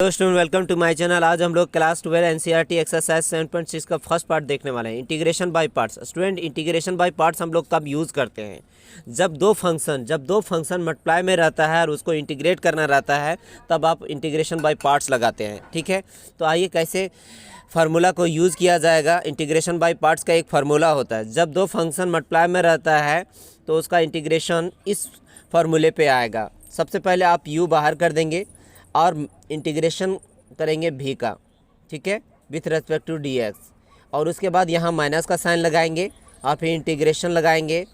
Hello student, welcome to my channel. आज हम लोग क्लास 12 एनसीईआरटी एक्सरसाइज 7.6 का फर्स्ट पार्ट देखने वाले हैं, integration by parts. Student, integration by parts हम लोग कब यूज़ करते हैं? जब दो फंक्शन मल्टीप्लाई में रहता है और उसको इंटीग्रेट करना रहता है, तब आप इंटीग्रेशन बाय पार्ट्स लगाते हैं। ठीक है, तो आइए कैसे फार्मूला को यूज़ किया जाएगा। इंटीग्रेशन बाय पार्ट्स का एक फार्मूला होता है। जब दो फंक्शन मल्टीप्लाई में रहता है तो उसका इंटीग्रेशन इस फार्मूले पे आएगा। सबसे पहले आप u बाहर कर देंगे और इंटीग्रेशन करेंगे v का, ठीक है, विथ रेस्पेक्ट टू dx। और उसके बाद यहाँ माइनस का साइन लगाएंगे और फिर इंटीग्रेशन लगाएंगे,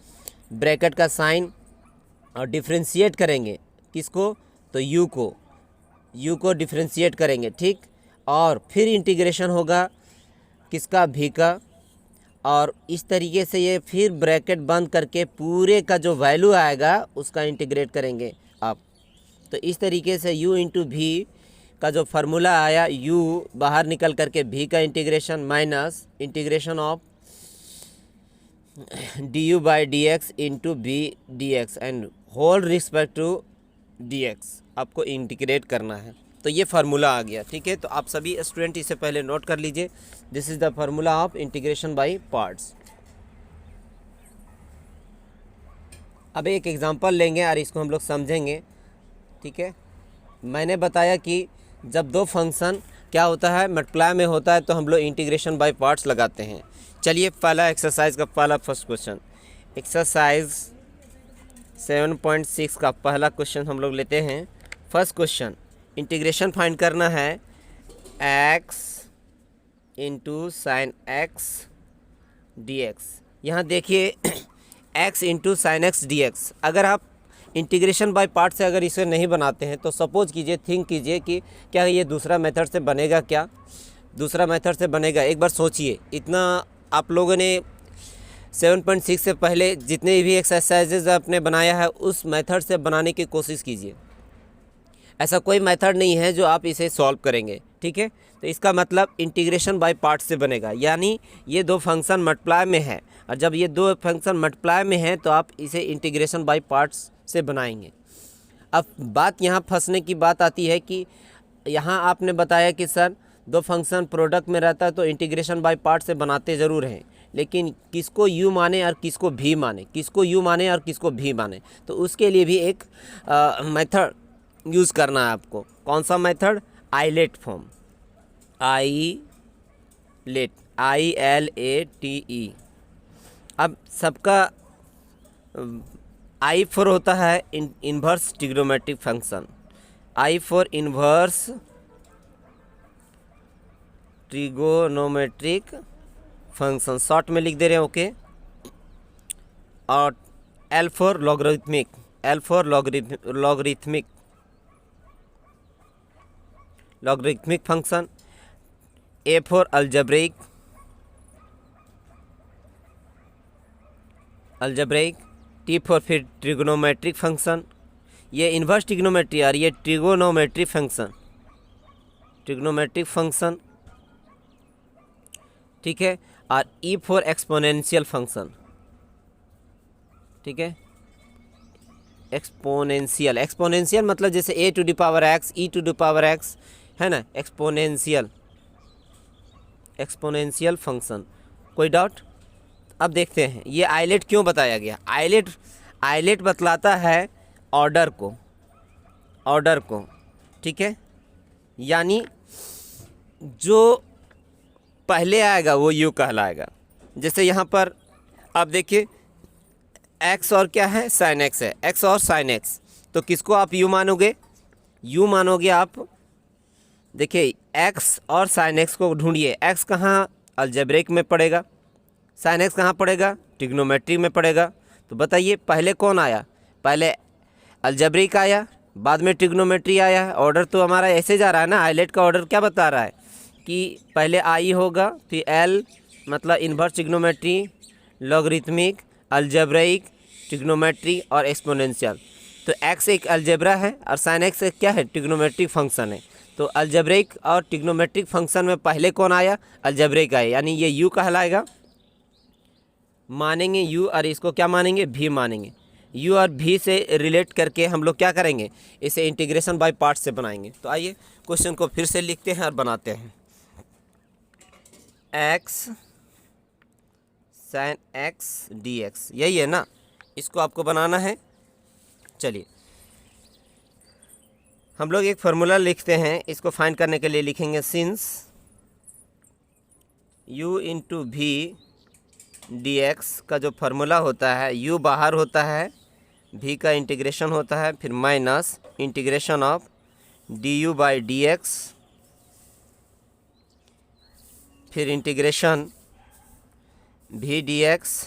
ब्रैकेट का साइन, और डिफ्रेंशिएट करेंगे किसको? तो u को डिफ्रेंशिएट करेंगे, ठीक। और फिर इंटीग्रेशन होगा किसका? v का। और इस तरीके से ये फिर ब्रैकेट बंद करके पूरे का जो वैल्यू आएगा उसका इंटीग्रेट करेंगे आप। तो इस तरीके से u इंटू वी का जो फार्मूला आया, u बाहर निकल करके v का integration minus integration of du by dx into v dx and whole respect to dx आपको इंटीग्रेट करना है। तो ये फार्मूला आ गया, ठीक है। तो आप सभी स्टूडेंट इसे पहले नोट कर लीजिए। This is the formula of integration by parts. अब एक एग्जांपल लेंगे और इसको हम लोग समझेंगे, ठीक है। मैंने बताया कि जब दो फंक्शन क्या होता है, मल्टीप्लाई में होता है, तो हम लोग इंटीग्रेशन बाय पार्ट्स लगाते हैं। चलिए पहला एक्सरसाइज का पहला फर्स्ट क्वेश्चन, एक्सरसाइज 7.6 का पहला क्वेश्चन हम लोग लेते हैं। फर्स्ट क्वेश्चन, इंटीग्रेशन फाइंड करना है x into sine x D x. यहाँ देखिए x into sine x D x. अगर आप इंटीग्रेशन बाय पार्ट से अगर इसे नहीं बनाते हैं तो सपोज कीजिए, थिंक कीजिए कि क्या ये दूसरा मेथड से बनेगा? क्या दूसरा मेथड से बनेगा? एक बार सोचिए। इतना आप लोगों ने 7.6 से पहले जितने भी एक्सरसाइजेज आपने बनाया है उस मेथड से बनाने की कोशिश कीजिए। ऐसा कोई मेथड नहीं है जो आप इसे सॉल्व करेंगे, ठीक है। तो इसका मतलब इंटीग्रेशन बाय पार्ट से बनेगा, यानी ये दो फंक्शन मल्टीप्लाई में है, और जब ये दो फंक्शन मल्टीप्लाई में हैं तो आप इसे इंटीग्रेशन बाय पार्ट्स से बनाएंगे। अब बात यहाँ फंसने की बात आती है कि यहाँ आपने बताया कि सर दो फंक्शन प्रोडक्ट में रहता है तो इंटीग्रेशन बाय पार्ट से बनाते ज़रूर हैं, लेकिन किसको u माने और किसको v माने, किसको u माने और किसको v माने, तो उसके लिए भी एक मेथड यूज़ करना है आपको। कौन सा method? ILATE form, ILATE, ILATE। अब सबका I फॉर होता है inverse trigonometric function, I for inverse trigonometric function, short में लिख दे रहे हैं, ओके। और L for logarithmic, L for logarithmic function, A for algebraic, T for फिर ट्रिगोनोमेट्रिक फंक्शन। ये इन्वर्स ट्रिग्नोमेट्री और ये ट्रिगोनोमेट्रिक फंक्शन, ठीक है। और E फॉर एक्सपोनेंशियल फंक्शन, ठीक है। एक्सपोनेंशियल मतलब जैसे a to the power x, e to the power x, है ना, एक्सपोनेंशियल फंक्शन। कोई डाउट? अब देखते हैं ये आइलेट क्यों बताया गया। आइलेट बतलाता है ऑर्डर को, ठीक है, यानी जो पहले आएगा वो u कहलाएगा। जैसे यहाँ पर आप देखिए x और क्या है? साइन x है, x और साइन x, तो किसको आप u मानोगे? u मानोगे आप। देखिए x और साइन x को ढूंढिए। x कहाँ? अलजेब्रिक में पड़ेगा। साइन x कहाँ पड़ेगा? ट्रिग्नोमेट्री में पड़ेगा। तो बताइए पहले कौन आया? पहले अलजेब्रिक आया, बाद में ट्रिग्नोमेट्री आया। ऑर्डर तो हमारा ऐसे जा रहा है ना। आइलेट का ऑर्डर क्या बता रहा है कि पहले I होगा, फिर L मतलब inverse trigonometry, logarithmic, algebraic, trigonometry और एक्सपोनेंशियल। तो x एक अलजेब्रा है और साइन x एक क्या है? ट्रिग्नोमेट्रिक फंक्शन है। तो अलजेब्रिक और ट्रिग्नोमेट्रिक फंक्शन में पहले कौन आया? अलजेब्रिक आया, यानी ये u कहलाएगा। मानेंगे u और इसको क्या मानेंगे? v मानेंगे। u और v से रिलेट करके हम लोग क्या करेंगे, इसे इंटीग्रेशन बाय पार्ट से बनाएंगे। तो आइए क्वेश्चन को फिर से लिखते हैं और बनाते हैं। x sin x dx, यही है ना, इसको आपको बनाना है। चलिए हम लोग एक फार्मूला लिखते हैं, इसको फाइंड करने के लिए लिखेंगे since u into v d x का जो फार्मूला होता है, u बाहर होता है, v का इंटीग्रेशन होता है, फिर minus integration of D you by D x, फिर इंटीग्रेशन v डी एक्स,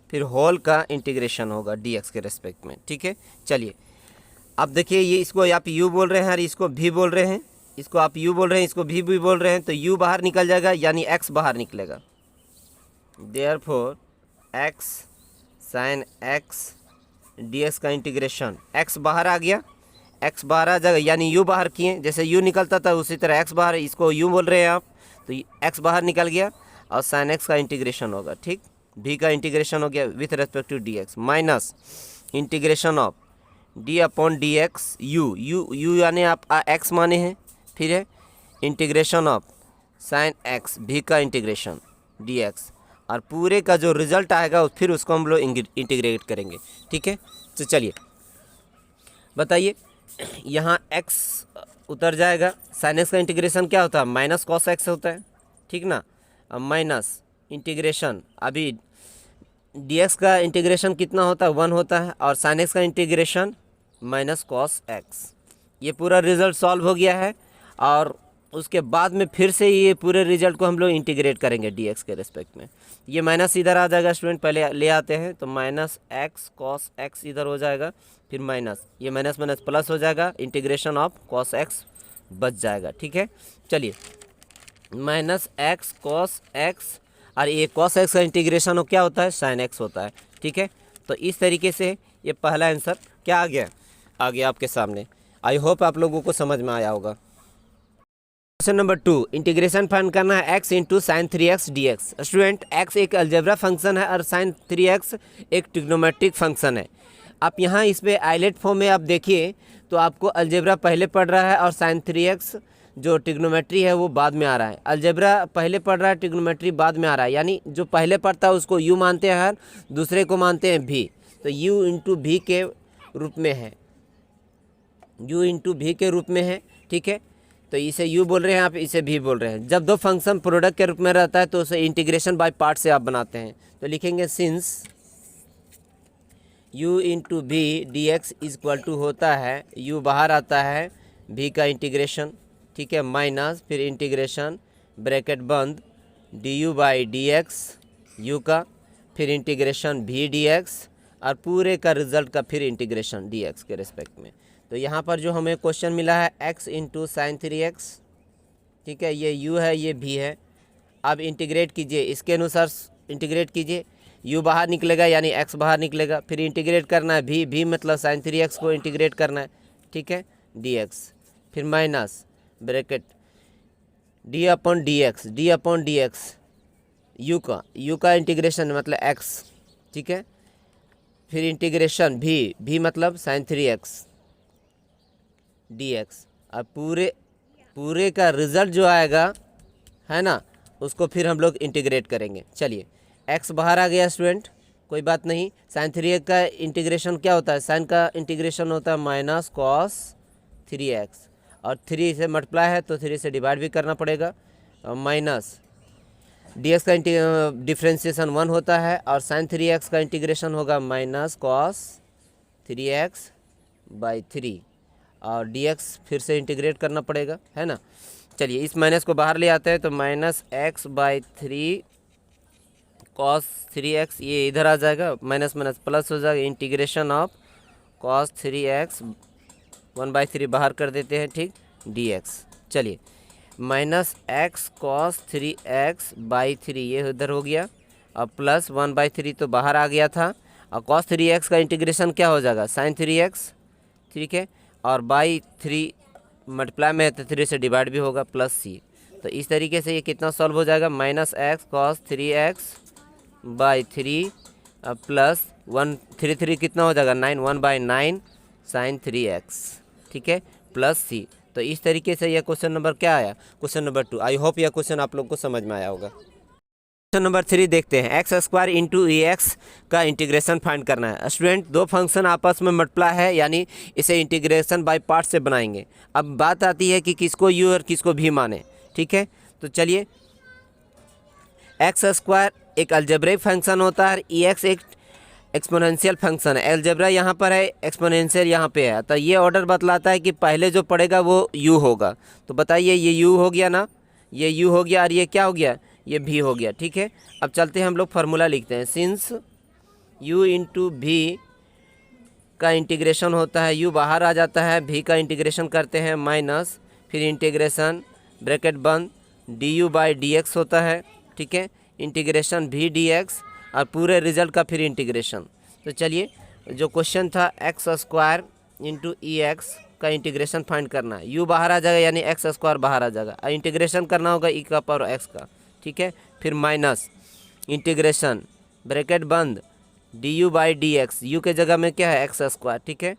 फिर होल का इंटीग्रेशन होगा dx के रेस्पेक्ट में। ठीक है, चलिए अब देखिए, ये इसको आप u बोल रहे हैं और इसको v बोल रहे हैं, इसको आप u बोल रहे हैं, इसको v भी बोल रहे हैं, तो u बाहर निकल जाएगा यानी x बाहर निकलेगा। Therefore x sin x dx का इंटीग्रेशन, x बाहर आ गया, x बाहर आ जाएगा यानी u बाहर किए, जैसे u निकलता था उसी तरह x बाहर, इसको u बोल रहे हैं आप, तो x बाहर निकल गया और sin x का इंटीग्रेशन होगा। ठीक, v का इंटीग्रेशन हो गया with respect to dx, minus integration of d upon d x u यानी आप x माने हैं, फिर है integration of sin x v का इंटीग्रेशन dx, और पूरे का जो रिज़ल्ट आएगा फिर उसको हम लोग इंटीग्रेट करेंगे। ठीक है, तो चलिए बताइए, यहाँ x उतर जाएगा, sin x का इंटीग्रेशन क्या होता है, माइनस कॉस x होता है। ठीक ना, अब माइनस इंटीग्रेशन, अभी dx का इंटीग्रेशन कितना होता है, 1 होता है, और sin x का इंटीग्रेशन माइनस कॉस x। ये पूरा रिज़ल्ट सॉल्व हो गया है, और उसके बाद में फिर से ये पूरे रिजल्ट को हम लोग इंटीग्रेट करेंगे dx के रेस्पेक्ट में। ये माइनस इधर आ जाएगा स्टूडेंट, पहले ले आते हैं, तो माइनस एक्स कॉस एक्स इधर हो जाएगा, फिर माइनस, ये माइनस माइनस प्लस हो जाएगा, इंटीग्रेशन ऑफ कॉस एक्स बच जाएगा। ठीक है, चलिए माइनस एक्स कॉस एक्स, और ये कॉस एक्स का इंटीग्रेशन हो क्या होता है, साइन एक्स होता है। ठीक है, तो इस तरीके से ये पहला आंसर क्या आ गया आपके सामने। आई होप आप लोगों को समझ में आया होगा। क्वेश्चन नंबर 2, इंटीग्रेशन फाइंड करना है x into sine 3x dx। Student x एक अलजेब्रा फंक्शन है और साइन 3x एक ट्रिग्नोमेट्रिक फंक्शन है। आप यहाँ इस पर आइलेट फॉर्म में आप देखिए तो आपको अलजेब्रा पहले पढ़ रहा है और साइन 3x जो ट्रिग्नोमेट्री है वो बाद में आ रहा है। अलजेब्रा पहले पढ़ रहा है, ट्रिग्नोमेट्री बाद में आ रहा है, यानी जो पहले पढ़ता है उसको u मानते हैं, दूसरे को मानते हैं v, तो u इंटू v के रूप में है, u इंटू v के रूप में है। ठीक है, तो इसे u बोल रहे हैं, आप इसे v बोल रहे हैं। जब दो फंक्शन प्रोडक्ट के रूप में रहता है तो उसे इंटीग्रेशन बाय पार्ट से आप बनाते हैं, तो लिखेंगे since u into v d x is equal to होता है, u बाहर आता है, v का इंटीग्रेशन, ठीक है, माइनस फिर इंटीग्रेशन ब्रैकेट बंद D you by D x you का, फिर इंटीग्रेशन v डी एक्स, और पूरे का रिजल्ट का फिर इंटीग्रेशन dx के रेस्पेक्ट में। तो यहाँ पर जो हमें क्वेश्चन मिला है x इंटू साइन 3x, ठीक है, ये u है, ये v है। अब इंटीग्रेट कीजिए, इसके अनुसार इंटीग्रेट कीजिए, u बाहर निकलेगा यानी x बाहर निकलेगा, फिर इंटीग्रेट करना है v मतलब साइन 3x को इंटीग्रेट करना है, ठीक है, dx, फिर minus bracket d upon d x u का इंटीग्रेशन मतलब x, ठीक है, फिर इंटीग्रेशन v मतलब साइन 3x dx, और पूरे का रिज़ल्ट जो आएगा है ना, उसको फिर हम लोग इंटीग्रेट करेंगे। चलिए x बाहर आ गया स्टूडेंट, कोई बात नहीं। साइन 3x का इंटीग्रेशन क्या होता है, साइन का इंटीग्रेशन होता है माइनस कॉस 3x, और 3 से मल्टीप्लाई है तो 3 से डिवाइड भी करना पड़ेगा, माइनस dx का डिफ्रेंशिएशन 1 होता है, और साइन 3x का इंटीग्रेशन होगा माइनस कॉस 3x बाई 3, और dx फिर से इंटीग्रेट करना पड़ेगा, है ना। चलिए इस माइनस को बाहर ले आते हैं, तो minus x by 3 cos 3x, ये इधर आ जाएगा, माइनस माइनस प्लस हो जाएगा, इंटीग्रेशन ऑफ कॉस 3x 1/3 बाहर कर देते हैं, ठीक, dx। चलिए minus x cos 3x by 3 ये उधर हो गया, और प्लस 1/3 तो बाहर आ गया था, और कॉस 3x का इंटीग्रेशन क्या हो जाएगा, साइन 3x, ठीक है, और बाई 3 मल्टीप्लाई में है तो 3 से डिवाइड भी होगा, प्लस c। तो इस तरीके से ये कितना सॉल्व हो जाएगा, minus x cos 3x by 3 plus 1 3 3 कितना हो जाएगा 9, 1/9 साइन 3x, ठीक है, प्लस सी। तो इस तरीके से यह क्वेश्चन नंबर क्या आया, क्वेश्चन नंबर 2। आई होप यह क्वेश्चन आप लोग को समझ में आया होगा। क्वेश्चन नंबर 3 देखते हैं। एक्स स्क्वायर इंटू ई एक्स का इंटीग्रेशन फाइंड करना है। स्टूडेंट, दो फंक्शन आपस में मल्टीप्लाई है, यानी इसे इंटीग्रेशन बाय पार्ट से बनाएंगे। अब बात आती है कि किसको यू और किसको भी माने, ठीक है। तो चलिए, एक्स स्क्वायर एक अलजेब्रिक फंक्शन होता है, ई एक्स एक एक्सपोनेंशियल फंक्शन है। अलजेब्रा यहाँ पर है, एक्सपोनेंशियल यहाँ पे है। तो ये ऑर्डर बतलाता है कि पहले जो पड़ेगा वो u होगा। तो बताइए, ये u हो गया ना, ये u हो गया, और ये क्या हो गया, ये v हो गया, ठीक है। अब चलते हैं, हम लोग फार्मूला लिखते हैं। सिंस u इंटू v का इंटीग्रेशन होता है, u बाहर आ जाता है, v का इंटीग्रेशन करते हैं माइनस, फिर इंटीग्रेशन ब्रैकेट बंद du/dx होता है, ठीक है, इंटीग्रेशन v dx, और पूरे रिजल्ट का फिर इंटीग्रेशन। तो चलिए, जो क्वेश्चन था एक्स स्क्वायर इंटू ई एक्स का इंटीग्रेशन फाइंड करना है। u बाहर आ जाएगा, यानी एक्स स्क्वायर बाहर आ जाएगा, और इंटीग्रेशन करना होगा e का पावर x का, ठीक है। फिर माइनस इंटीग्रेशन ब्रैकेट बंद du/dx, u के जगह में क्या है एक्स स्क्वायर, ठीक है,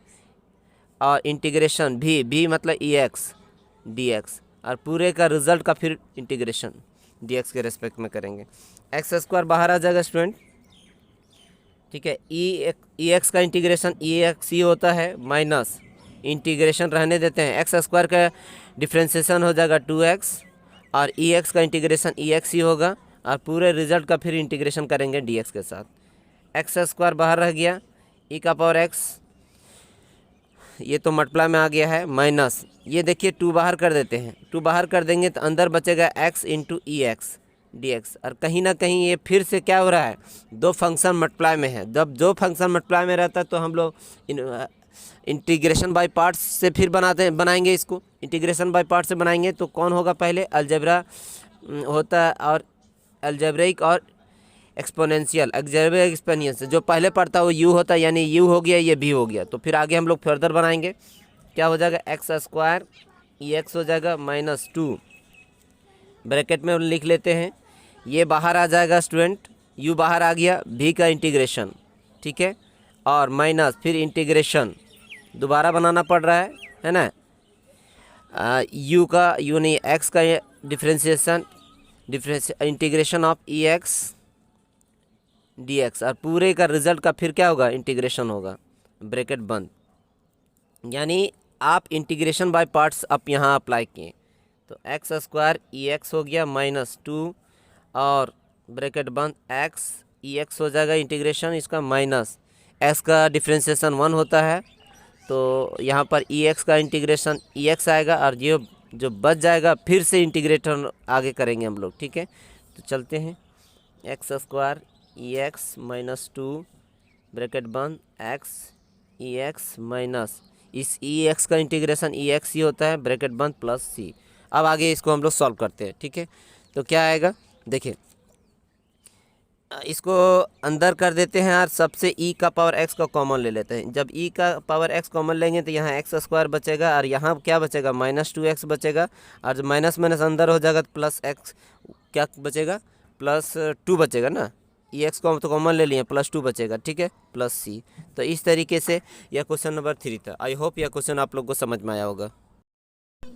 और इंटीग्रेशन v मतलब ई एक्स dx, और पूरे का रिजल्ट का फिर इंटीग्रेशन dx के रेस्पेक्ट में करेंगे। एक्स स्क्वायर बाहर आ जाएगा स्टूडेंट, ठीक है। ई एक्स का इंटीग्रेशन ई एक्स ही होता है, माइनस इंटीग्रेशन रहने देते हैं, एक्स स्क्वायर का डिफ्रेंसिएशन हो जाएगा 2x, और ई एक्स का इंटीग्रेशन ई एक्स ही होगा, और पूरे रिजल्ट का फिर इंटीग्रेशन करेंगे dx के साथ। एक्स स्क्वायर बाहर रह गया, ई का पावर x, ये तो मल्टीप्लाई में आ गया है, माइनस ये देखिए 2 बाहर कर देते हैं, 2 बाहर कर देंगे तो अंदर बचेगा x इंटू ई एक्स dx। और कहीं ना कहीं ये फिर से क्या हो रहा है, दो फंक्शन मल्टीप्लाई में है। जब दो फंक्शन मल्टीप्लाई में रहता है तो हम लोग इंटीग्रेशन बाय पार्ट्स से फिर बनाएंगे इसको। इंटीग्रेशन बाय पार्ट से बनाएंगे तो कौन होगा, पहले अलजेब्रा होता है, और अलजेब्रिक और एक्सपोनेंशियल। अलजेब्रिक एक्सपोनेंशियल जो पहले पढ़ता है वो u होता है, यानी u हो गया, ये v हो गया। तो फिर आगे हम लोग फर्दर बनाएंगे, क्या हो जाएगा, एक्स स्क्वायर ई एक्स हो जाएगा माइनस 2, ब्रैकेट में लिख लेते हैं, ये बाहर आ जाएगा स्टूडेंट, u बाहर आ गया, v का इंटीग्रेशन, ठीक है, और माइनस फिर इंटीग्रेशन दोबारा बनाना पड़ रहा है ना, u नहीं x का differentiation integration of E x dx, और पूरे का रिजल्ट का फिर क्या होगा, इंटीग्रेशन होगा, ब्रैकेट बंद। यानी आप इंटीग्रेशन बाय पार्ट्स आप यहाँ अप्लाई किए, तो एक्स स्क्वायर ई एक्स हो गया माइनस 2, और ब्रैकेट बंद x ई एक्स हो जाएगा इंटीग्रेशन इसका, माइनस x का डिफ्रेंसिएशन 1 होता है, तो यहाँ पर ई एक्स का इंटीग्रेशन ई एक्स आएगा, और ये जो बच जाएगा फिर से इंटीग्रेशन आगे करेंगे हम लोग, ठीक है। तो चलते हैं, एक्स स्क्वायर ई एक्स माइनस 2 ब्रैकेट बंद एक्स ई एक्स माइनस इस ई एक्स का इंटीग्रेशन ई एक्स ही होता है, ब्रैकेट बंद प्लस सी। अब आगे इसको हम लोग सॉल्व करते हैं, ठीक है। तो क्या आएगा, देखिए इसको अंदर कर देते हैं, और सबसे e का पावर x का कॉमन ले लेते हैं। जब e का पावर x कॉमन लेंगे तो यहाँ एक्स स्क्वायर बचेगा, और यहाँ क्या बचेगा, माइनस 2x बचेगा, और जब माइनस माइनस अंदर हो जाएगा तो प्लस x क्या बचेगा, प्लस 2 बचेगा ना, ई एक्स को तो कॉमन ले लिए, प्लस 2 बचेगा, ठीक है, प्लस सी। तो इस तरीके से यह क्वेश्चन नंबर 3 था। आई होप यह क्वेश्चन आप लोग को समझ में आया होगा।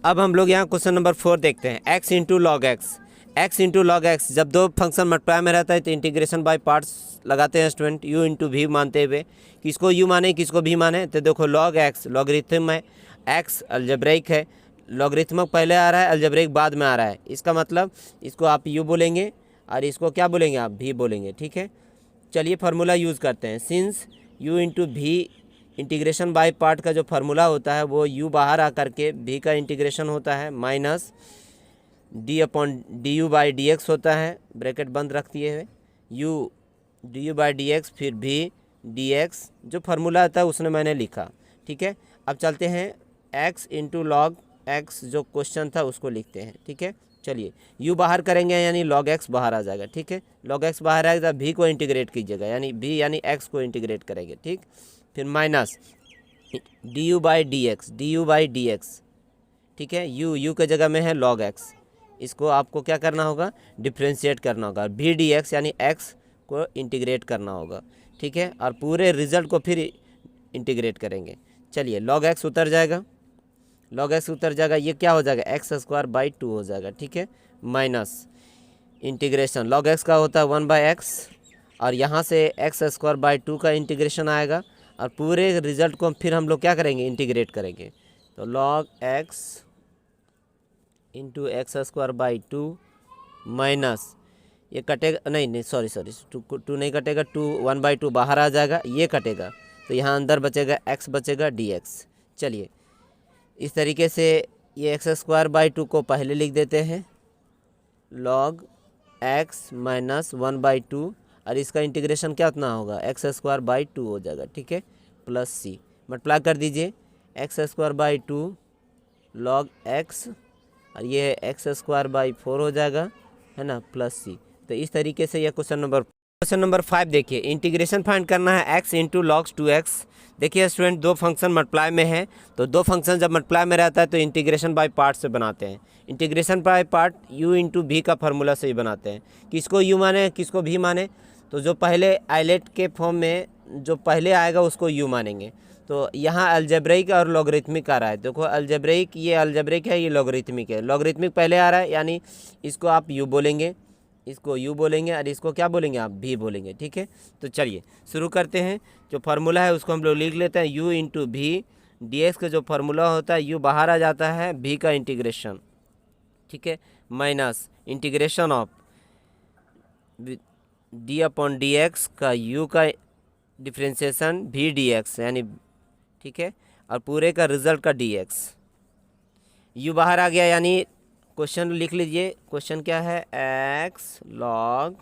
अब हम लोग यहाँ क्वेश्चन नंबर 4 देखते हैं। एक्स इंटू लॉग एक्स, जब दो फंक्शन मल्टीप्लाई में रहता है तो इंटीग्रेशन बाय पार्ट्स लगाते हैं स्टूडेंट, u इंटू वी मानते हुए, किसको u माने किसको v माने। तो देखो लॉग एक्स लॉगरिथम है, x अलजेब्रिक है, लॉगरिथमिक पहले आ रहा है, अलजेब्रिक बाद में आ रहा है। इसका मतलब इसको आप u बोलेंगे और इसको क्या बोलेंगे, आप v बोलेंगे, ठीक है। चलिए फार्मूला यूज़ करते हैं। Since u into v integration by part का जो फार्मूला होता है वो u बाहर आकर के v का इंटीग्रेशन होता है, माइनस du/dx होता है, ब्रैकेट बंद रख दिए हुए, u du/dx फिर v dx, जो फार्मूला आता है उसने मैंने लिखा, ठीक है। अब चलते हैं x इंटू लॉग एक्स, जो क्वेश्चन था उसको लिखते हैं, ठीक है। चलिए u बाहर करेंगे यानी log x बाहर आ जाएगा, ठीक है। log x बाहर आएगा तो v को इंटीग्रेट कीजिएगा, यानी v यानी x को इंटीग्रेट करेंगे, ठीक। फिर माइनस du/dx, ठीक है। u के जगह में है log x, इसको आपको क्या करना होगा, डिफ्रेंशिएट करना होगा, v dx यानी x को इंटीग्रेट करना होगा, ठीक है, और पूरे रिजल्ट को फिर इंटीग्रेट करेंगे। चलिए log x उतर जाएगा, log x उतर जाएगा, ये क्या हो जाएगा एक्स स्क्वायर बाई 2 हो जाएगा, ठीक है, माइनस इंटीग्रेशन log x का होता है 1/x, और यहाँ से एक्स स्क्वायर बाई 2 का इंटीग्रेशन आएगा, और पूरे रिजल्ट को फिर हम लोग क्या करेंगे इंटीग्रेट करेंगे। तो log x into x square by 2 minus ये कटेगा, नहीं सॉरी 2 नहीं कटेगा, 1/2 बाहर आ जाएगा, ये कटेगा, तो यहाँ अंदर बचेगा x बचेगा dx। चलिए इस तरीके से ये एक्स स्क्वायर बाई 2 को पहले लिख देते हैं log x माइनस 1/2, और इसका इंटीग्रेशन क्या उतना होगा एक्स स्क्वायर बाई 2 हो जाएगा, ठीक है, प्लस सी मल्टीप्लाई कर दीजिए x square by 2 log x, और ये एक्स स्क्वायर बाई 4 हो जाएगा, है ना, प्लस सी। तो इस तरीके से यह क्वेश्चन नंबर 5 देखिए, इंटीग्रेशन फाइंड करना है x इंटू लॉग 2x। देखिए स्टूडेंट, दो फंक्शन मल्टीप्लाई में है, तो दो फंक्शन जब मल्टीप्लाई में रहता है तो इंटीग्रेशन बाय पार्ट से बनाते हैं। Integration by part u into भी का फार्मूला से ही बनाते हैं। किसको u माने किसको भी माने, तो जो पहले आइलेट के फॉर्म में जो पहले आएगा उसको u मानेंगे। तो यहाँ अलजेब्रिक और लॉगरिथमिक आ रहा है, देखो अलजेब्रिक, ये अलजेब्रिक है, ये लॉगरिथमिक है। लॉगरिथमिक पहले आ रहा है यानी इसको आप u बोलेंगे, इसको u बोलेंगे, और इसको क्या बोलेंगे आप v बोलेंगे, ठीक है। तो चलिए शुरू करते हैं। जो फार्मूला है उसको हम लोग लिख लेते हैं, u इंटू भी डी का जो फार्मूला होता है u बाहर आ जाता है, v का इंटीग्रेशन, ठीक है, minus integration of d upon d x का u का डिफ्रेंशिएशन v dx यानी, ठीक है, और पूरे का रिजल्ट का dx। u बाहर आ गया यानी क्वेश्चन लिख लीजिए, क्वेश्चन क्या है x log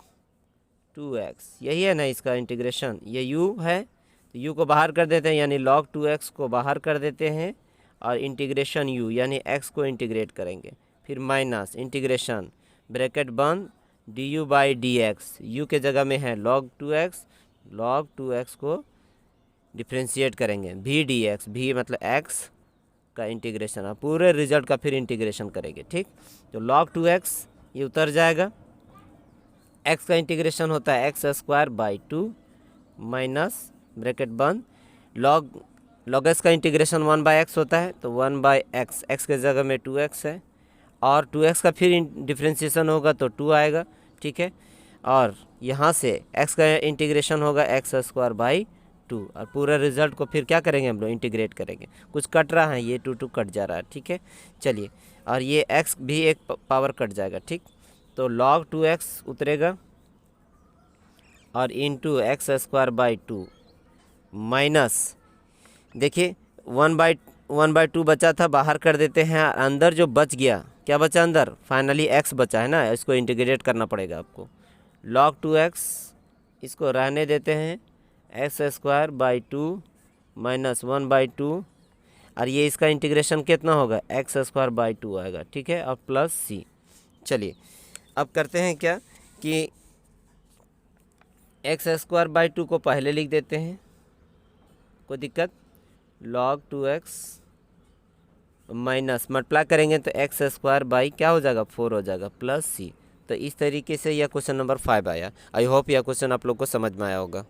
2x, यही है ना इसका इंटीग्रेशन, ये u है, तो u को बाहर कर देते हैं यानी log 2x को बाहर कर देते हैं, और इंटीग्रेशन u यानी x को इंटीग्रेट करेंगे, फिर माइनस इंटीग्रेशन ब्रैकेट बंद du बाई dx, u के जगह में है log 2x को डिफ्रेंशिएट करेंगे v dx, v मतलब x का इंटीग्रेशन, है पूरे रिजल्ट का फिर इंटीग्रेशन करेंगे, ठीक। तो log 2x ये उतर जाएगा, x का इंटीग्रेशन होता है x square by 2 minus bracket बंद log x का इंटीग्रेशन 1/x होता है, तो 1/x, x के जगह में 2x है, और 2x का फिर डिफ्रेंशिएशन होगा तो 2 आएगा, ठीक है, और यहाँ से x का इंटीग्रेशन होगा एक्स स्क्वायर बाई 2, और पूरा रिजल्ट को फिर क्या करेंगे हम लोग इंटीग्रेट करेंगे। कुछ कट रहा है, ये 2 कट जा रहा है, ठीक है। चलिए, और ये x भी एक पावर कट जाएगा, ठीक। तो log 2x उतरेगा, और into x square by 2 minus, देखिए 1/2 बचा था, बाहर कर देते हैं, अंदर जो बच गया, क्या बचा अंदर, फाइनली x बचा है ना, इसको इंटीग्रेट करना पड़ेगा आपको। log 2x इसको रहने देते हैं, एक्स स्क्वायर बाई 2 माइनस 1/2, और ये इसका इंटीग्रेशन कितना होगा एक्स स्क्वायर बाई 2 आएगा, ठीक है, और प्लस सी। चलिए अब करते हैं क्या कि एक्स स्क्वायर बाई 2 को पहले लिख देते हैं, कोई दिक्कत, log 2x माइनस मल्टीप्लाई करेंगे तो एक्स स्क्वायर बाई क्या हो जाएगा 4 हो जाएगा, प्लस सी। तो इस तरीके से यह क्वेश्चन नंबर 5 आया। आई होप यह क्वेश्चन आप लोग को समझ में आया होगा।